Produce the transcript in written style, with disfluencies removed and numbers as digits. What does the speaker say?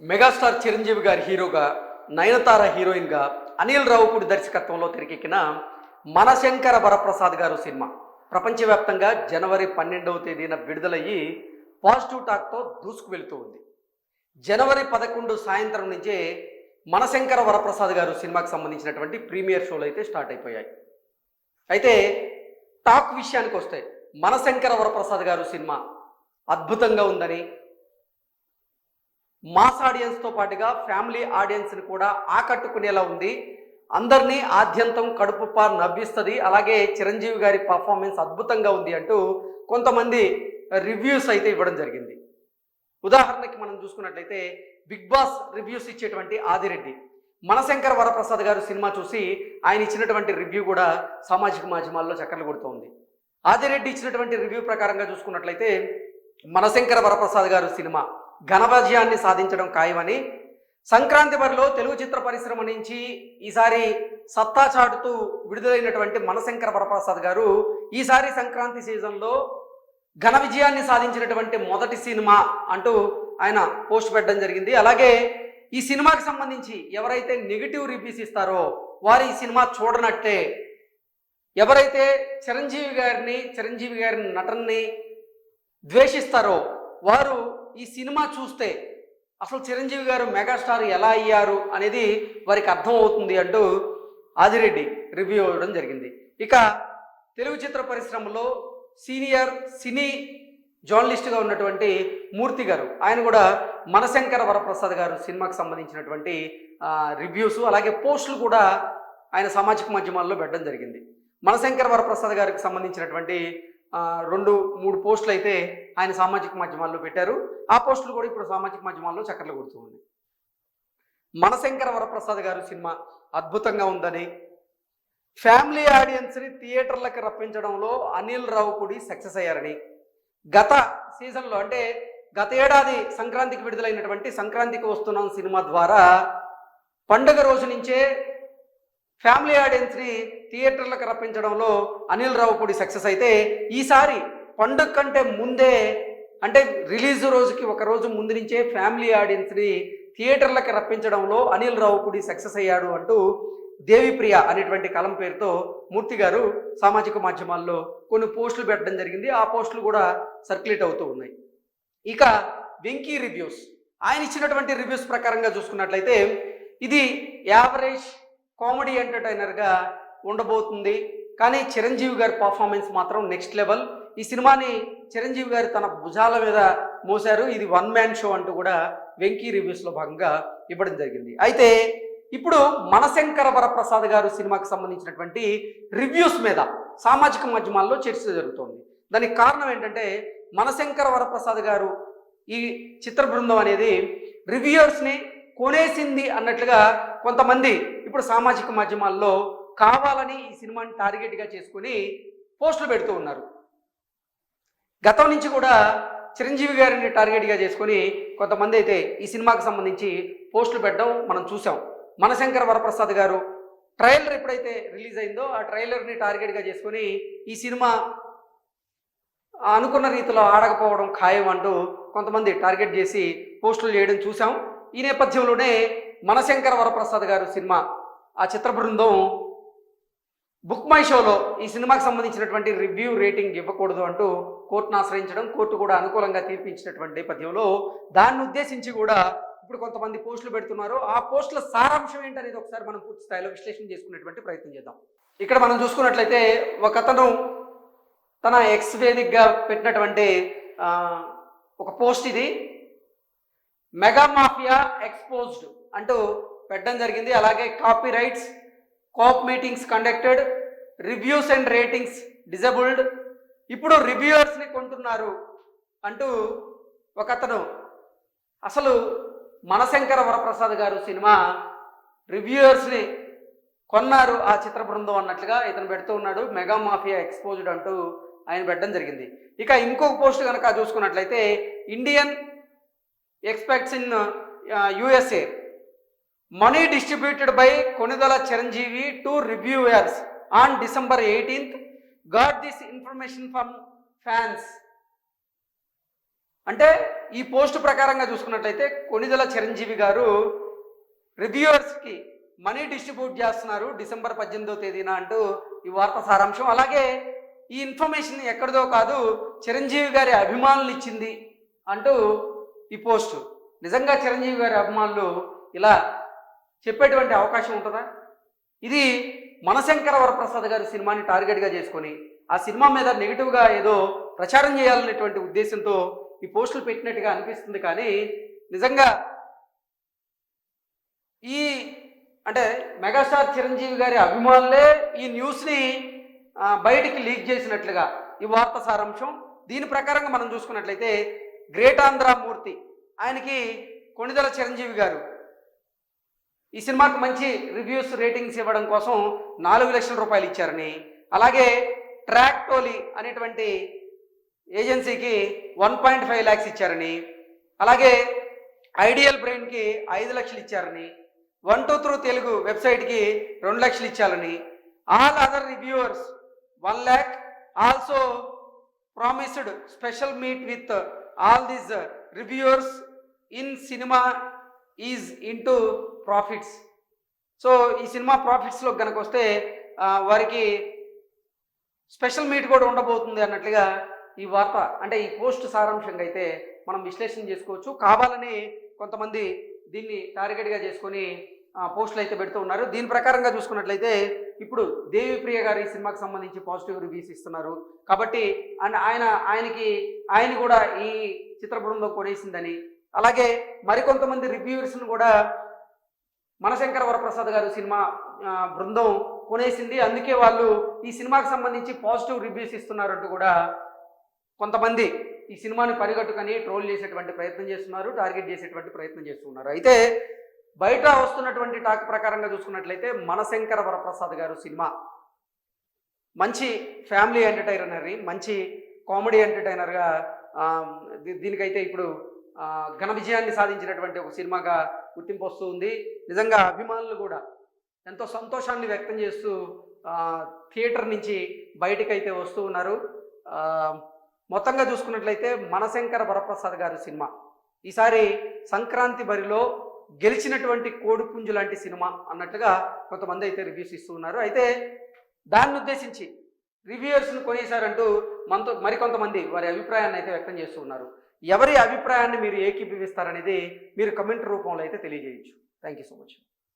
Megastar Chiranjeevi గారి హీరోగా, నయనతార హీరోయిన్గా, అనిల్ రావుపూడి దర్శకత్వంలో తెరకెక్కిన మనశంకర వరప్రసాద్ గారు సినిమా ప్రపంచవ్యాప్తంగా జనవరి 12వ తేదీన విడుదలయ్యి పాజిటివ్ టాక్తో దూసుకు వెళుతూ ఉంది. జనవరి 11 సాయంత్రం నుంచే మనశంకర వరప్రసాద్ గారు సినిమాకి సంబంధించినటువంటి ప్రీమియర్ షోలు అయితే స్టార్ట్ అయిపోయాయి. అయితే టాక్ విషయానికి వస్తే మనశంకర వరప్రసాద్ గారు సినిమా అద్భుతంగా ఉందని, మాస్ ఆడియన్స్తో పాటుగా ఫ్యామిలీ ఆడియన్స్ని కూడా ఆకట్టుకునేలా ఉంది, అందరినీ ఆద్యంతం కడుపుప్ప నవ్విస్తుంది, అలాగే చిరంజీవి గారి పర్ఫార్మెన్స్ అద్భుతంగా ఉంది అంటూ కొంతమంది రివ్యూస్ అయితే ఇవ్వడం జరిగింది. ఉదాహరణకి మనం చూసుకున్నట్లయితే బిగ్ బాస్ రివ్యూస్ ఇచ్చేటువంటి ఆదిరెడ్డి మనశంకర వరప్రసాద్ గారు సినిమా చూసి ఆయన ఇచ్చినటువంటి రివ్యూ కూడా సామాజిక మాధ్యమాల్లో చక్కర్లు కొడుతోంది. ఆదిరెడ్డి ఇచ్చినటువంటి రివ్యూ ప్రకారంగా చూసుకున్నట్లయితే మనశంకర వరప్రసాద్ గారు సినిమా ఘన విజయాన్ని సాధించడం ఖాయమని, సంక్రాంతి బరిలో తెలుగు చిత్ర పరిశ్రమ నుంచి ఈసారి సత్తా చాటుతూ విడుదలైనటువంటి మనశంకర వరప్రసాద్ గారు ఈసారి సంక్రాంతి సీజన్లో ఘన విజయాన్ని సాధించినటువంటి మొదటి సినిమా అంటూ ఆయన పోస్ట్ పెట్టడం జరిగింది. అలాగే ఈ సినిమాకి సంబంధించి ఎవరైతే నెగిటివ్ రివ్యూస్ ఇస్తారో వారు ఈ సినిమా చూడనట్టే, ఎవరైతే చిరంజీవి గారి నటనని ద్వేషిస్తారో వారు ఈ సినిమా చూస్తే అసలు చిరంజీవి గారు మెగాస్టార్ ఎలా అయ్యారు అనేది వారికి అర్థం అవుతుంది అంటూ ఆదిరెడ్డి రివ్యూ ఇవ్వడం జరిగింది. ఇక తెలుగు చిత్ర పరిశ్రమలో సీనియర్ సినీ జర్నలిస్ట్గా ఉన్నటువంటి మూర్తి గారు, ఆయన కూడా మనశంకర వరప్రసాద్ గారు సినిమాకి సంబంధించినటువంటి రివ్యూస్ అలాగే పోస్టులు కూడా ఆయన సామాజిక మాధ్యమాల్లో పెట్టడం జరిగింది. మనశంకర వరప్రసాద్ గారికి సంబంధించినటువంటి 2-3 పోస్టులు అయితే ఆయన సామాజిక మాధ్యమాల్లో పెట్టారు. ఆ పోస్టులు కూడా ఇప్పుడు సామాజిక మాధ్యమాల్లో చక్కర్లు కొడుతూ ఉంది. మనశంకర వరప్రసాద్ గారు సినిమా అద్భుతంగా ఉందని, ఫ్యామిలీ ఆడియన్స్ని థియేటర్లకు రప్పించడంలో అనిల్ రావుపూడి సక్సెస్ అయ్యారని, గత సీజన్లో అంటే గత ఏడాది సంక్రాంతికి విడుదలైనటువంటి సంక్రాంతికి వస్తున్నాం సినిమా ద్వారా పండుగ రోజు నుంచే ఫ్యామిలీ ఆడియన్స్ని థియేటర్లకు రప్పించడంలో అనిల్ రావుపూడి సక్సెస్ అయితే, ఈసారి పండుగ కంటే ముందే అంటే రిలీజ్ రోజుకి ఒక రోజు ముందు నుంచే ఫ్యామిలీ ఆడియన్స్ని థియేటర్లకు రప్పించడంలో అనిల్ రావుపూడి సక్సెస్ అయ్యాడు అంటూ దేవిప్రియ అనేటువంటి కలం పేరుతో మూర్తి గారు సామాజిక మాధ్యమాల్లో కొన్ని పోస్టులు పెట్టడం జరిగింది. ఆ పోస్టులు కూడా సర్క్యులేట్ అవుతూ ఉన్నాయి. ఇక వెంకీ రివ్యూస్, ఆయన ఇచ్చినటువంటి రివ్యూస్ ప్రకారంగా చూసుకున్నట్లయితే ఇది యావరేజ్ కామెడీ ఎంటర్టైనర్గా ఉండబోతుంది, కానీ చిరంజీవి గారి పర్ఫార్మెన్స్ మాత్రం నెక్స్ట్ లెవెల్. ఈ సినిమాని చిరంజీవి గారు తన భుజాల మీద మోశారు, ఇది వన్ మ్యాన్ షో అంటూ కూడా వెంకీ రివ్యూస్లో భాగంగా ఇవ్వడం జరిగింది. అయితే ఇప్పుడు మనశంకర వరప్రసాద్ గారు సినిమాకి సంబంధించినటువంటి రివ్యూస్ మీద సామాజిక మాధ్యమాల్లో చర్చ జరుగుతోంది. దానికి కారణం ఏంటంటే మనశంకర వరప్రసాద్ గారు ఈ చిత్ర బృందం అనేది రివ్యూయర్స్ని కొనేసింది అన్నట్లుగా కొంతమంది ఇప్పుడు సామాజిక మాధ్యమాల్లో కావాలని ఈ సినిమాని టార్గెట్గా చేసుకుని పోస్టులు పెడుతూ ఉన్నారు. గతం నుంచి కూడా చిరంజీవి గారిని టార్గెట్గా చేసుకొని కొంతమంది అయితే ఈ సినిమాకి సంబంధించి పోస్టులు పెట్టడం మనం చూసాం. మనశంకర వరప్రసాద్ గారు ట్రైలర్ ఎప్పుడైతే రిలీజ్ అయిందో ఆ ట్రైలర్ని టార్గెట్గా చేసుకొని ఈ సినిమా అనుకున్న రీతిలో ఆడకపోవడం ఖాయం అంటూ కొంతమంది టార్గెట్ చేసి పోస్టులు చేయడం చూసాం. ఈ నేపథ్యంలోనే మనశంకర వరప్రసాద్ గారు సినిమా ఆ చిత్ర బృందం బుక్ మై షోలో ఈ సినిమాకి సంబంధించినటువంటి రివ్యూ రేటింగ్ ఇవ్వకూడదు అంటూ కోర్టును ఆశ్రయించడం, కోర్టు కూడా అనుకూలంగా తీర్పిచ్చినటువంటి నేపథ్యంలో దాన్ని ఉద్దేశించి కూడా ఇప్పుడు కొంతమంది పోస్టులు పెడుతున్నారు. ఆ పోస్టుల సారాంశం ఏంటనేది ఒకసారి మనం పూర్తి స్థాయిలో విశ్లేషణ చేసుకునేటువంటి ప్రయత్నం చేద్దాం. ఇక్కడ మనం చూసుకున్నట్లయితే ఒకతను తన ఎక్స్ వేదికగా పెట్టినటువంటి ఒక పోస్ట్ ఇది, మెగా మాఫియా ఎక్స్పోజ్డ్ అంటూ పెట్టడం జరిగింది. అలాగే copy rights, cope meetings conducted, reviews and ratings disabled, ఇప్పుడు రివ్యూయర్స్ని కొంటున్నారు అంటూ ఒకతను అసలు మనశంకర వరప్రసాద్ గారు సినిమా రివ్యూయర్స్ని కొన్నారు ఆ చిత్ర బృందం అన్నట్లుగా ఇతను పెడుతూ ఉన్నాడు. మెగా మాఫియా ఎక్స్పోజ్డ్ అంటూ ఆయన పెట్టడం జరిగింది. ఇక ఇంకొక పోస్ట్ కనుక చూసుకున్నట్లయితే Indian expects in USA, money distributed by Konidela Chiranjeevi to reviewers on December 18th, got this information from fans. అంటే ఈ పోస్ట్ ప్రకారంగా చూసుకున్నట్లయితే కొణిదెల చిరంజీవి గారు రివ్యూవర్స్కి మనీ డిస్ట్రిబ్యూట్ చేస్తున్నారు డిసెంబర్ 18వ తేదీన అంటూ ఈ వార్త సారాంశం. అలాగే ఈ ఇన్ఫర్మేషన్ ఎక్కడిదో కాదు, చిరంజీవి గారి అభిమానులు ఇచ్చింది అంటూ ఈ పోస్టు. నిజంగా చిరంజీవి గారి అభిమానులు ఇలా చెప్పేటువంటి అవకాశం ఉంటుందా? ఇది మనశంకర వరప్రసాద్ గారి సినిమాని టార్గెట్గా చేసుకొని ఆ సినిమా మీద నెగిటివ్గా ఏదో ప్రచారం చేయాలనేటువంటి ఉద్దేశంతో ఈ పోస్టులు పెట్టినట్టుగా అనిపిస్తుంది. కానీ నిజంగా ఈ అంటే మెగాస్టార్ చిరంజీవి గారి అభిమానులే ఈ న్యూస్ని బయటికి లీక్ చేసినట్లుగా ఈ వార్త సారాంశం. దీని ప్రకారంగా మనం చూసుకున్నట్లయితే గ్రేట్ ఆంధ్ర మూర్తి, ఆయనకి కొణిదెల చిరంజీవి గారు ఈ సినిమాకు మంచి రివ్యూస్ రేటింగ్స్ ఇవ్వడం కోసం 4 లక్షల రూపాయలు ఇచ్చారని, అలాగే ట్రాక్ టోలీ అనేటువంటి ఏజెన్సీకి 1.5 lakhs ఇచ్చారని, అలాగే ఐడియల్ బ్రెయిన్కి 5 లక్షలు ఇచ్చారని, 123 తెలుగు వెబ్సైట్కి 2 లక్షలు ఇచ్చారని, all other reviewers 1 lakh, also promised special meet with all these reviewers in cinema is into profits. So ఈ సినిమా ప్రాఫిట్స్లో కనుక వస్తే వారికి స్పెషల్ మీట్ కూడా ఉండబోతుంది అన్నట్లుగా ఈ వార్త, అంటే ఈ పోస్ట్ సారాంశంగా అయితే మనం విశ్లేషణ చేసుకోవచ్చు. కావాలని కొంతమంది దీన్ని టార్గెట్గా చేసుకొని పోస్టులు అయితే పెడుతూ ఉన్నారు. దీని ప్రకారంగా చూసుకున్నట్లయితే ఇప్పుడు దేవిప్రియ గారు ఈ సినిమాకి సంబంధించి పాజిటివ్ రివ్యూస్ ఇస్తున్నారు కాబట్టి ఆయన కూడా ఈ చిత్ర బృందం కొనేసిందని, అలాగే మరికొంతమంది రివ్యూవర్స్ను కూడా మనశంకర వరప్రసాద్ గారు సినిమా బృందం కొనేసింది, అందుకే వాళ్ళు ఈ సినిమాకి సంబంధించి పాజిటివ్ రివ్యూస్ ఇస్తున్నారంటూ కూడా కొంతమంది ఈ సినిమాని పరిగట్టుకొని ట్రోల్ చేసేటువంటి ప్రయత్నం చేస్తున్నారు, టార్గెట్ చేసేటువంటి ప్రయత్నం చేస్తున్నారు. అయితే బయట వస్తున్నటువంటి టాక్ ప్రకారంగా చూసుకున్నట్లయితే మనశంకర వరప్రసాద్ గారు సినిమా మంచి ఫ్యామిలీ ఎంటర్టైనర్, మంచి కామెడీ ఎంటర్టైనర్గా దీనికైతే ఇప్పుడు ఘన విజయాన్ని సాధించినటువంటి ఒక సినిమాగా గుర్తింపు వస్తూ ఉంది. నిజంగా అభిమానులు కూడా ఎంతో సంతోషాన్ని వ్యక్తం చేస్తూ థియేటర్ నుంచి బయటకైతే వస్తూ ఉన్నారు. మొత్తంగా చూసుకున్నట్లయితే మనశంకర వరప్రసాద్ గారు సినిమా ఈసారి సంక్రాంతి బరిలో గెలిచినటువంటి కోడిపుంజు లాంటి సినిమా అన్నట్లుగా కొంతమంది అయితే రివ్యూస్ ఇస్తూ ఉన్నారు. అయితే దాన్ని ఉద్దేశించి రివ్యూయర్స్ను కొనేశారంటూ మరికొంతమంది వారి అభిప్రాయాన్ని అయితే వ్యక్తం చేస్తూ ఉన్నారు. ఎవరి అభిప్రాయాన్ని మీరు ఏకీభవిస్తారనేది మీరు కమెంట్ రూపంలో అయితే తెలియజేయచ్చు. Thank you so much.